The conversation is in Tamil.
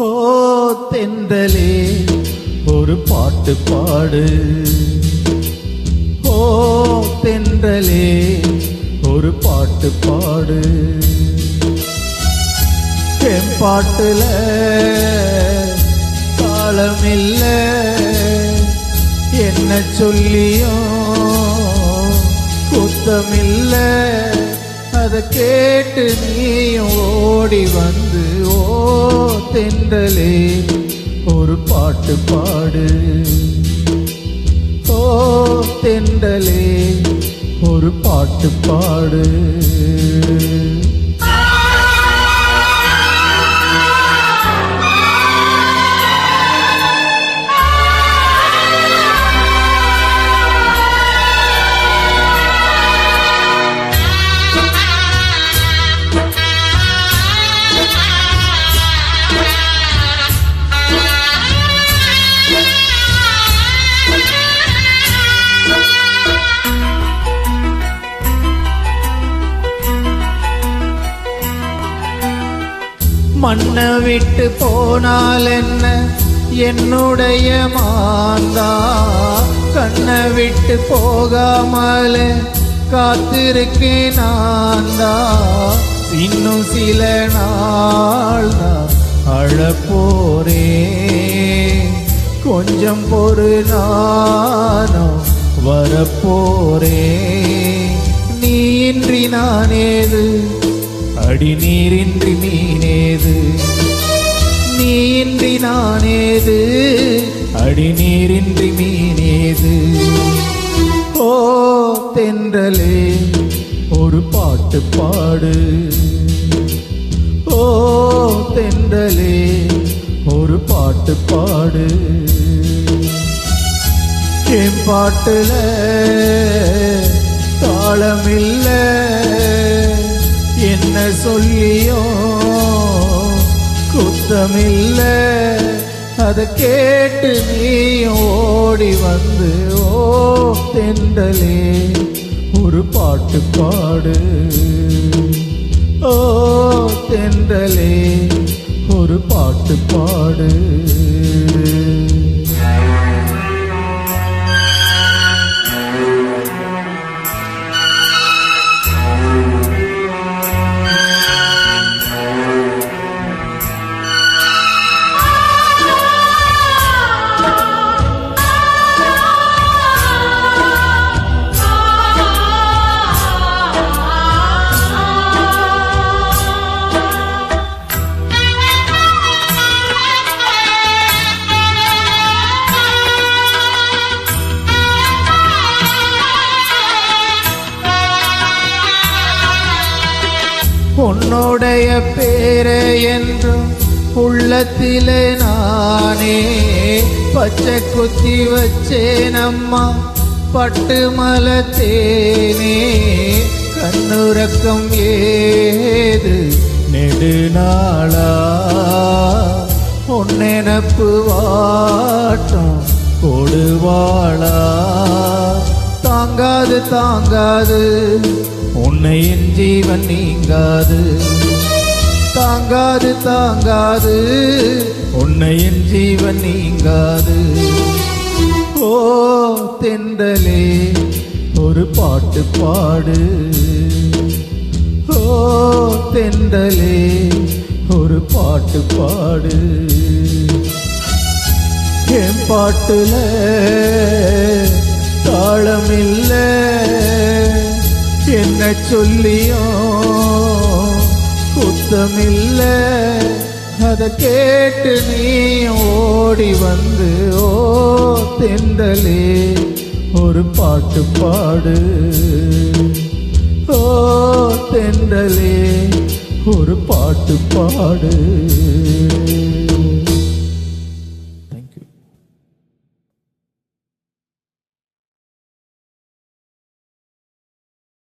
ஓ தென்றலே ஒரு பாட்டு பாடு, ஓ தென்றலே ஒரு பாட்டு பாடு. என் பாட்டுல தாளமில்ல, என்ன சொல்லியும் குத்தமில்ல. அதை கேட்டு நீயும் ஓடி வந்து ஓ தென்றலே ஒரு பாட்டு பாடு, ஓ தென்றலே ஒரு பாட்டு பாடு. மண்ணை விட்டு போனால் என்ன என்னுடைய மாந்தா, கண்ணை விட்டு போகாமல் காத்திருக்கேன் நான்தா. இன்னும் சில நாள் தான் அழப்போரே, கொஞ்சம் பொறு நானும் வரப்போரே. நீ இன்றி நானேது, அடி நீரின்றி நீனேது, நீ இன்றி நானேது, அடி நீரின்றி மீனேது. ஓ தென்றலே ஒரு பாட்டு பாடு, ஓ தென்றலே ஒரு பாட்டு பாடு. என் பாட்டுல தாளமில்ல, என்ன சொல்லியோ குத்தமில்ல. அதை கேட்டு நீயும் ஓடி வந்து ஓ தென்றலே ஒரு பாட்டு பாடு, ஓ தென்றலே ஒரு பாட்டு பாடு. உன்னுடைய பேரை என்றும் உள்ளத்திலே நானே பச்சை குத்தி வச்சேன் அம்மா பட்டு மலத்தேனே. கண்ணுறக்கம் ஏது நெடுநாளா, உன்னெனப்பு வாட்டம் கொடுவாளா. தாங்காது தாங்காது உன்னை என் ஜீவன் நீங்காது, தாங்காது தாங்காது உன்னை என் ஜீவன் நீங்காது. ஓ தென்றலே ஒரு பாட்டு பாடு, ஓ தென்றலே ஒரு பாட்டு பாடு. என் பாட்டுல தாளமில்ல, என்ன சொல்லியும் குத்தமில்ல. அதை கேட்டு நீ ஓடி வந்து ஓ தென்றலே ஒரு பாட்டு பாடு, ஓ தென்றலே ஒரு பாட்டு பாடு.